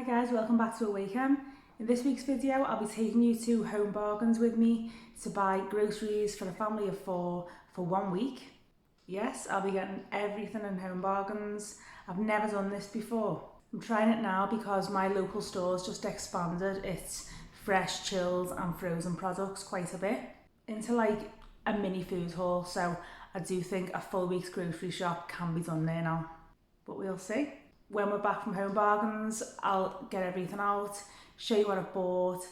guys, welcome back to Awaken. In this week's video, I'll be taking you to Home Bargains with me to buy groceries for a family of 4 for 1 week. Yes, I'll be getting everything in Home Bargains. I've never done this before. I'm trying it now because my local store's just expanded its fresh, chilled and frozen products quite a bit into like a mini food hall, so I do think a full week's grocery shop can be done there now, but we'll see. When we're back from Home Bargains, I'll get everything out, show you what I've bought,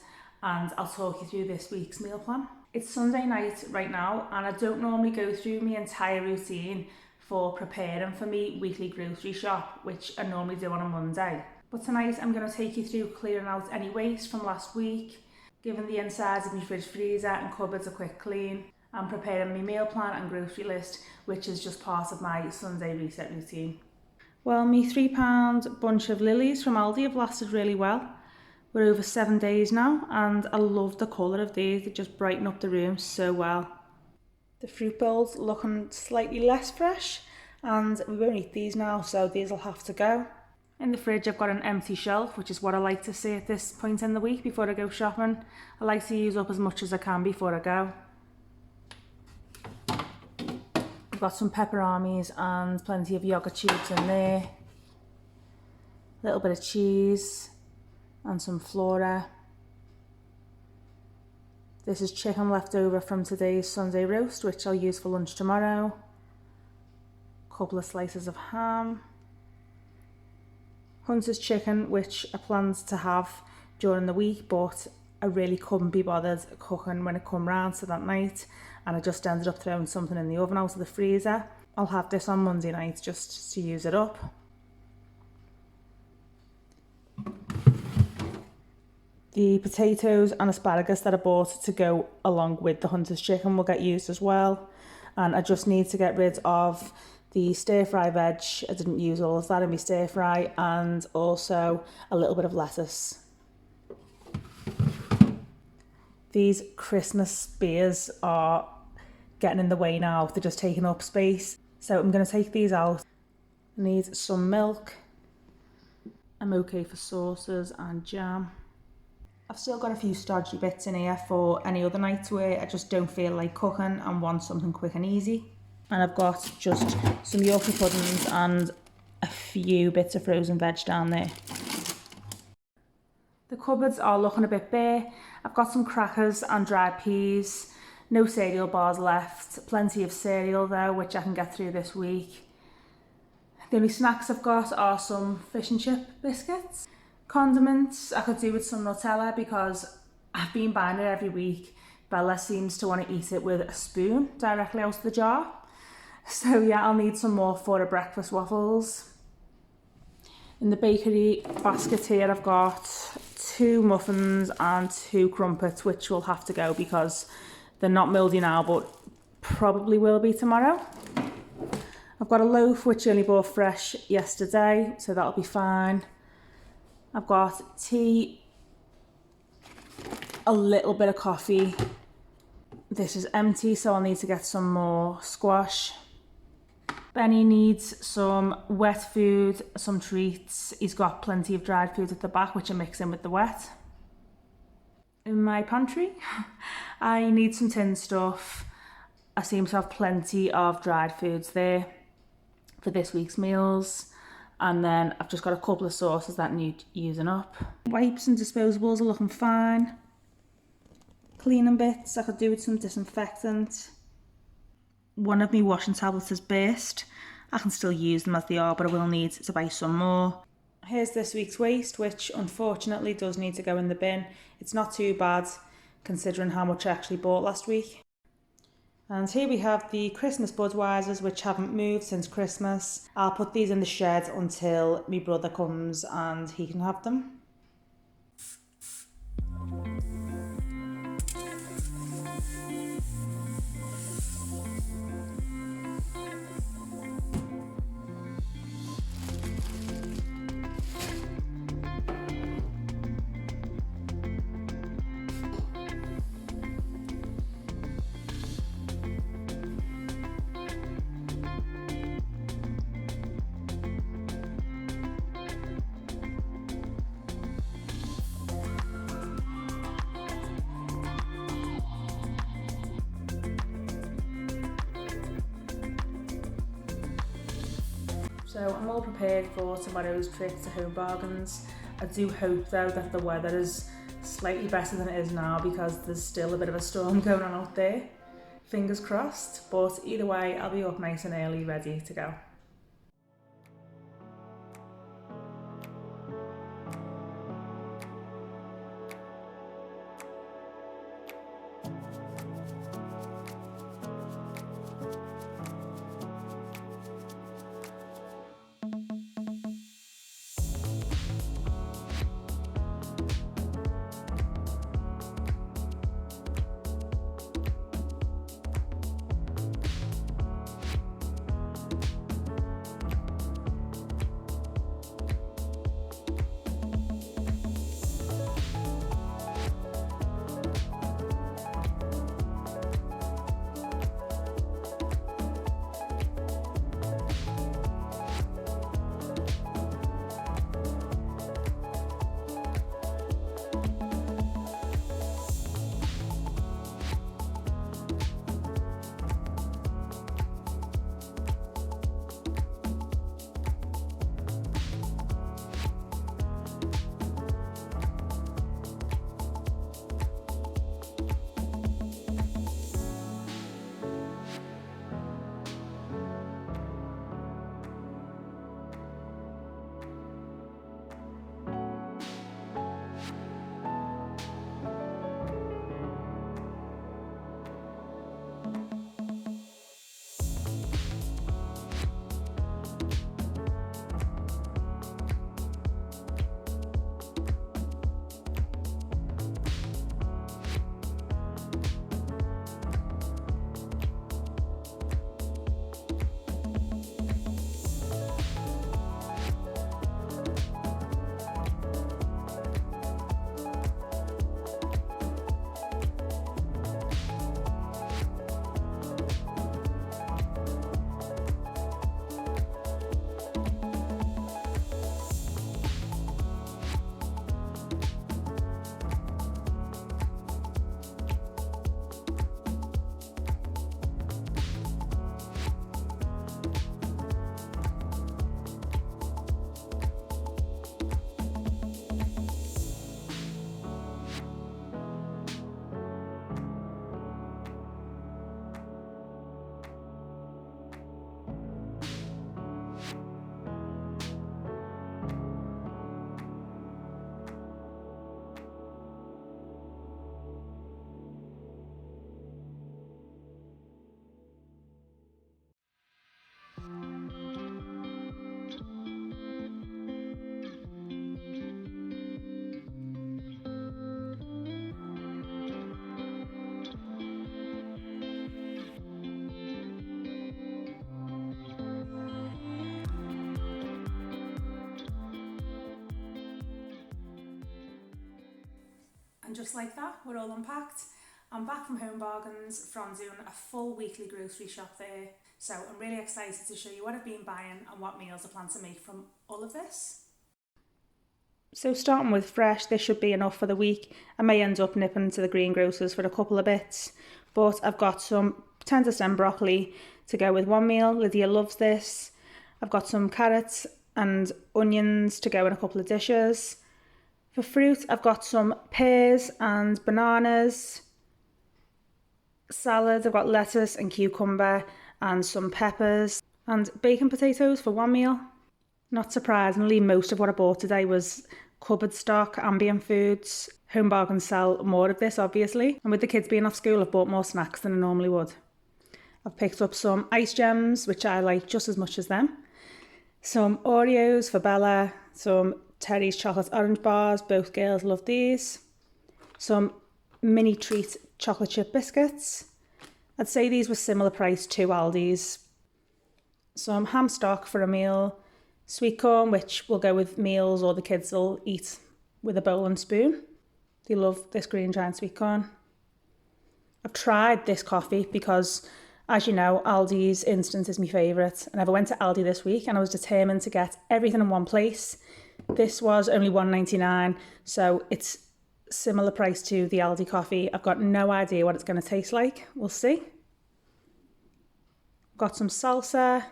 and I'll talk you through this week's meal plan. It's Sunday night right now, and I don't normally go through my entire routine for preparing for me weekly grocery shop, which I normally do on a Monday. But tonight I'm going to take you through clearing out any waste from last week, giving the insides of my fridge, freezer and cupboards a quick clean, and preparing my meal plan and grocery list, which is just part of my Sunday reset routine. Well, my £3 bunch of lilies from Aldi have lasted really well. We're over 7 days now, and I love the colour of these. They just brighten up the room so well. The fruit bowls looking slightly less fresh, and we won't eat these now, so these will have to go. In the fridge I've got an empty shelf, which is what I like to see at this point in the week before I go shopping. I like to use up as much as I can before I go. I've got some pepperonis and plenty of yogurt tubes in there. A little bit of cheese and some flora. This is chicken left over from today's Sunday roast, which I'll use for lunch tomorrow. A couple of slices of ham. Hunter's chicken, which I planned to have during the week, but I really couldn't be bothered cooking when it come round to that night, and I just ended up throwing something in the oven out of the freezer. I'll have this on Monday night just to use it up. The potatoes and asparagus that I bought to go along with the Hunter's chicken will get used as well, and I just need to get rid of the stir fry veg. I didn't use all of that in my stir fry, and also a little bit of lettuce. These Christmas spears are getting in the way now. They're just taking up space. So I'm going to take these out. I need some milk. I'm okay for sauces and jam. I've still got a few stodgy bits in here for any other nights where I just don't feel like cooking and want something quick and easy. And I've got just some Yorkie puddings and a few bits of frozen veg down there. The cupboards are looking a bit bare. I've got some crackers and dried peas, no cereal bars left, plenty of cereal though, which I can get through this week. The only snacks I've got are some fish and chip biscuits. Condiments, I could do with some Nutella because I've been buying it every week. Bella seems to want to eat it with a spoon directly out of the jar. So yeah, I'll need some more for the breakfast waffles. In the bakery basket here I've got 2 muffins and 2 crumpets, which will have to go because they're not mouldy now, but probably will be tomorrow. I've got a loaf which I only bought fresh yesterday, so that'll be fine. I've got tea, a little bit of coffee. This is empty, so I'll need to get some more squash. Benny needs some wet food, some treats. He's got plenty of dried food at the back, which I mix in with the wet. In my pantry, I need some tin stuff. I seem to have plenty of dried foods there for this week's meals. And then I've just got a couple of sauces that need using up. Wipes and disposables are looking fine. Cleaning bits, I could do with some disinfectant. One of my washing tablets has burst. I can still use them as they are, but I will need to buy some more. Here's this week's waste, which unfortunately does need to go in the bin. It's not too bad considering how much I actually bought last week. And here we have the Christmas Budweisers, which haven't moved since Christmas. I'll put these in the shed until my brother comes and he can have them. So I'm all prepared for tomorrow's trip to Home Bargains. I do hope though that the weather is slightly better than it is now because there's still a bit of a storm going on out there. Fingers crossed, but either way I'll be up nice and early ready to go. And just like that, we're all unpacked. I'm back from Home Bargains from doing a full weekly grocery shop there. So I'm really excited to show you what I've been buying and what meals I plan to make from all of this. So starting with fresh, this should be enough for the week. I may end up nipping to the greengrocers for a couple of bits, but I've got some tender stem broccoli to go with one meal. Lydia loves this. I've got some carrots and onions to go in a couple of dishes. For fruit, I've got some pears and bananas. Salad, I've got lettuce and cucumber and some peppers and bacon potatoes for one meal. Not surprisingly, most of what I bought today was cupboard stock, ambient foods. Home Bargains sell more of this, obviously. And with the kids being off school, I've bought more snacks than I normally would. I've picked up some ice gems, which I like just as much as them. Some Oreos for Bella, some Terry's chocolate orange bars, both girls love these. Some mini treat chocolate chip biscuits. I'd say these were similar price to Aldi's. Some ham stock for a meal. Sweet corn, which will go with meals or the kids will eat with a bowl and spoon. They love this green giant sweet corn. I've tried this coffee because, as you know, Aldi's instant is my favourite. And I went to Aldi this week and I was determined to get everything in one place. This was only $1.99, so it's similar price to the Aldi coffee. I've got no idea what it's going to taste like. We'll see. Got some salsa.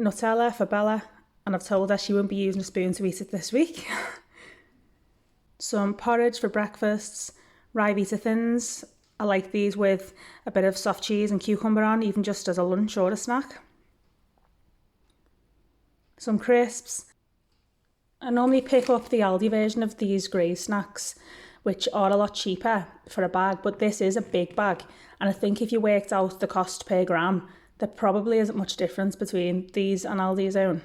Nutella for Bella, and I've told her she won't be using a spoon to eat it this week. Some porridge for breakfasts, rye Vita Thins. I like these with a bit of soft cheese and cucumber on, even just as a lunch or a snack. Some crisps. I normally pick up the Aldi version of these Graze snacks, which are a lot cheaper for a bag, but this is a big bag. And I think if you worked out the cost per gram, there probably isn't much difference between these and Aldi's own.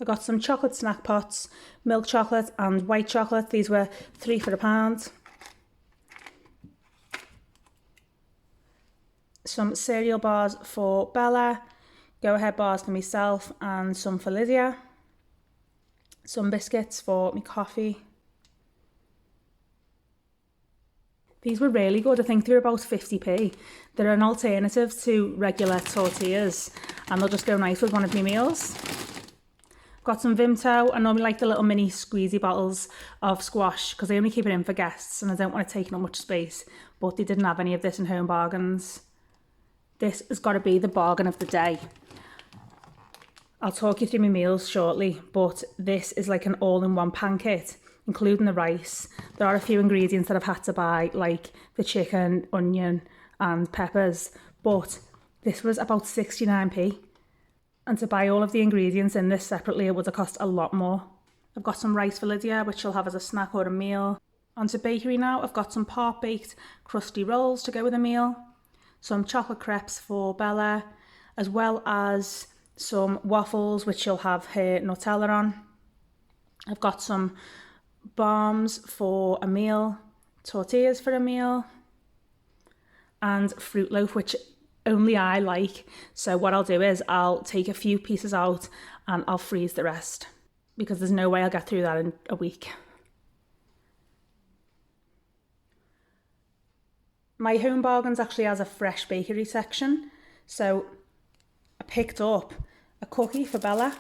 I got some chocolate snack pots, milk chocolate and white chocolate. These were 3 for £1. Some cereal bars for Bella, Go Ahead bars for myself and some for Lydia. Some biscuits for my coffee. These were really good. I think they were about 50p. They're an alternative to regular tortillas and they'll just go nice with one of my meals. Got some Vimto. I normally like the little mini squeezy bottles of squash because I only keep it in for guests and I don't want it taking up much space, but they didn't have any of this in Home Bargains. This has got to be the bargain of the day. I'll talk you through my meals shortly, but this is like an all-in-one pan kit, including the rice. There are a few ingredients that I've had to buy, like the chicken, onion and peppers, but this was about 69p. And to buy all of the ingredients in this separately, it would have cost a lot more. I've got some rice for Lydia, which she'll have as a snack or a meal. Onto bakery now. I've got some part-baked crusty rolls to go with a meal, some chocolate crepes for Bella, as well as some waffles, which she'll have her Nutella on. I've got some bombs for a meal, tortillas for a meal, and fruit loaf, which only I like. So what I'll do is I'll take a few pieces out and I'll freeze the rest because there's no way I'll get through that in a week. My Home Bargains actually has a fresh bakery section. So I picked up a cookie for Bella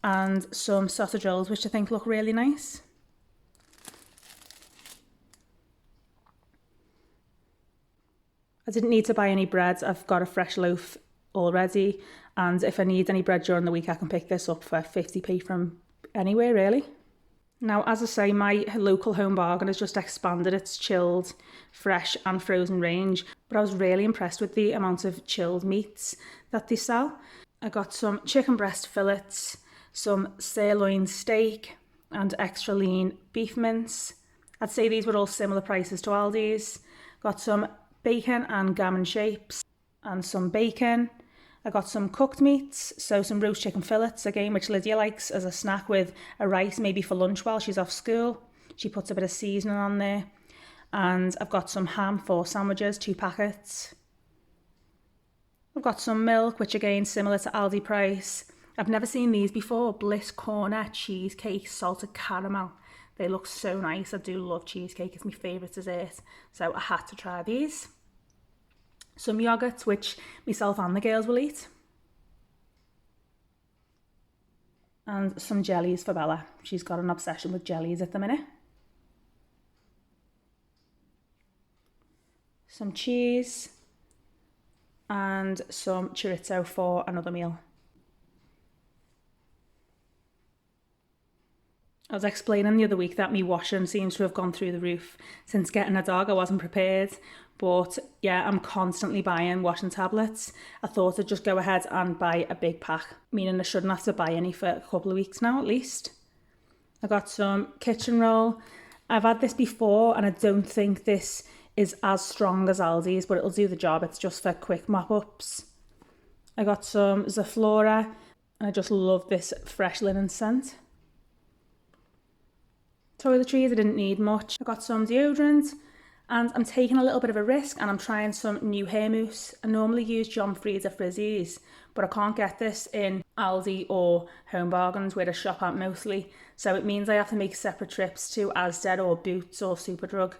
and some sausage rolls, which I think look really nice. I didn't need to buy any bread. I've got a fresh loaf already. And if I need any bread during the week, I can pick this up for 50p from anywhere, really. Now, as I say, my local Home Bargain has just expanded its chilled, fresh and frozen range. But I was really impressed with the amount of chilled meats that they sell. I got some chicken breast fillets, some sirloin steak and extra lean beef mince. I'd say these were all similar prices to Aldi's. Got some bacon and gammon shapes and some bacon. I got some cooked meats, so some roast chicken fillets, again, which Lydia likes as a snack with a rice, maybe for lunch while she's off school. She puts a bit of seasoning on there. And I've got some ham for sandwiches, 2 packets. I've got some milk, which again, similar to Aldi price. I've never seen these before, Bliss Corner cheesecake, salted caramel. They look so nice. I do love cheesecake, it's my favourite dessert. So I had to try these. Some yoghurts, which myself and the girls will eat. And some jellies for Bella. She's got an obsession with jellies at the minute. Some cheese. And some chorizo for another meal. I was explaining the other week that my washing seems to have gone through the roof. Since getting a dog, I wasn't prepared. But yeah, I'm constantly buying washing tablets. I thought I'd just go ahead and buy a big pack, meaning I shouldn't have to buy any for a couple of weeks now at least. I got some kitchen roll. I've had this before and I don't think this is as strong as Aldi's, but it'll do the job. It's just for quick mop-ups. I got some Zaflora and I just love this fresh linen scent. Toiletries, I didn't need much. I got some deodorant and I'm taking a little bit of a risk and I'm trying some new hair mousse. I normally use John Frieda Frizzies, but I can't get this in Aldi or Home Bargains where I shop at mostly. So it means I have to make separate trips to Asda or Boots or Superdrug.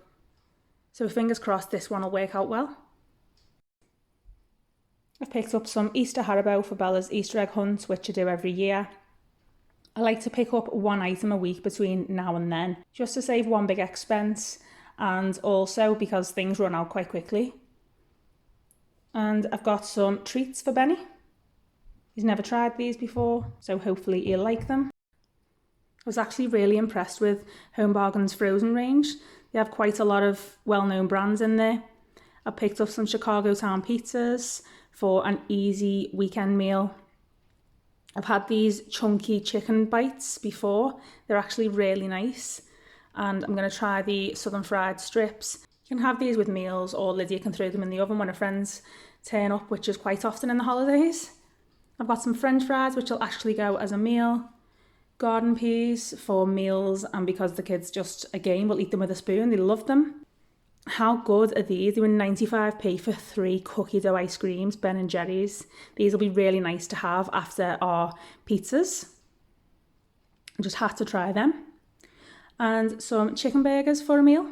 So fingers crossed this one will work out well. I've picked up some Easter Haribo for Bella's Easter egg hunt, which I do every year. I like to pick up one item a week between now and then, just to save one big expense, and also because things run out quite quickly. And I've got some treats for Benny. He's never tried these before, so hopefully he'll like them. I was actually really impressed with Home Bargains' frozen range. They have quite a lot of well-known brands in there. I picked up some Chicago Town pizzas for an easy weekend meal. I've had these chunky chicken bites before. They're actually really nice. And I'm going to try the southern fried strips. You can have these with meals, or Lydia can throw them in the oven when her friends turn up, which is quite often in the holidays. I've got some French fries, which will actually go as a meal. Garden peas for meals, and because the kids just, again, will eat them with a spoon. They love them. How good are these? They were 95p for 3 cookie dough ice creams, Ben & Jerry's. These will be really nice to have after our pizzas. I just had to try them. And some chicken burgers for a meal.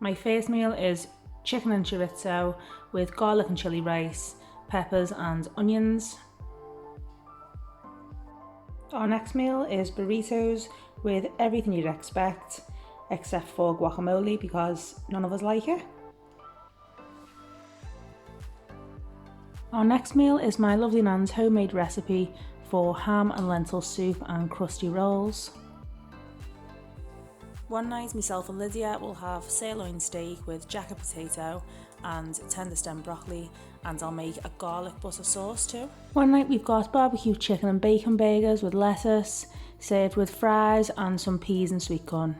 My first meal is chicken and chorizo with garlic and chilli rice, peppers and onions. Our next meal is burritos with everything you'd expect, except for guacamole because none of us like it. Our next meal is my lovely nan's homemade recipe for ham and lentil soup and crusty rolls. One night, myself and Lydia will have sirloin steak with jacket potato and tender stem broccoli, and I'll make a garlic butter sauce too. One night we've got barbecue chicken and bacon burgers with lettuce, served with fries and some peas and sweet corn.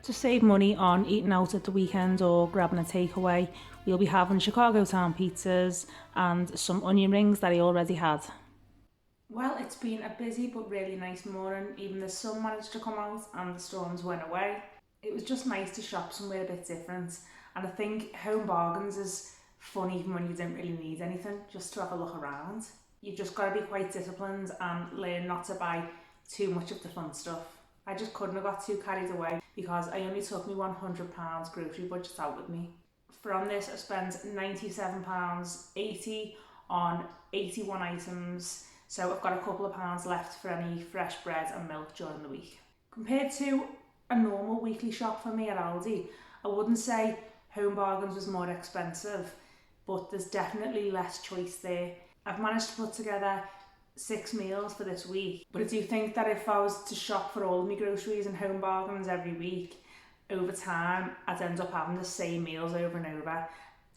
To save money on eating out at the weekend or grabbing a takeaway, we'll be having Chicago Town pizzas and some onion rings that I already had. Well, it's been a busy but really nice morning. Even the sun managed to come out and the storms went away. It was just nice to shop somewhere a bit different, and I think Home Bargains is fun even when you don't really need anything, just to have a look around. You've just got to be quite disciplined and learn not to buy too much of the fun stuff. I just couldn't have got too carried away because I only took my £100 grocery budget out with me. From this, I spent £97.80 on 81 items. So I've got a couple of pounds left for any fresh bread and milk during the week. Compared to a normal weekly shop for me at Aldi, I wouldn't say Home Bargains was more expensive, but there's definitely less choice there. I've managed to put together 6 meals for this week, but I do think that if I was to shop for all of my groceries in Home Bargains every week, over time I'd end up having the same meals over and over.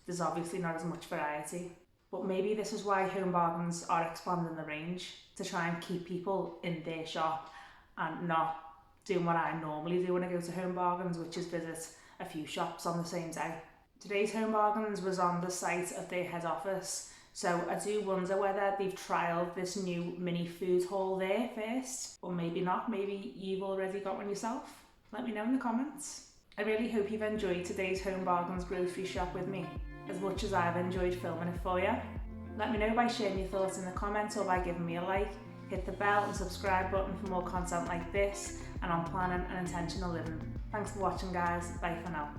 There's obviously not as much variety. But maybe this is why Home Bargains are expanding the range, to try and keep people in their shop and not doing what I normally do when I go to Home Bargains, which is visit a few shops on the same day. Today's Home Bargains was on the site of their head office, so I do wonder whether they've trialled this new mini food hall there first, or maybe not. Maybe you've already got one yourself. Let me know in the comments. I really hope you've enjoyed today's Home Bargains grocery shop with me, as much as I've enjoyed filming it for you. Let me know by sharing your thoughts in the comments or by giving me a like. Hit the bell and subscribe button for more content like this and on planning and intentional living. Thanks for watching, guys. Bye for now.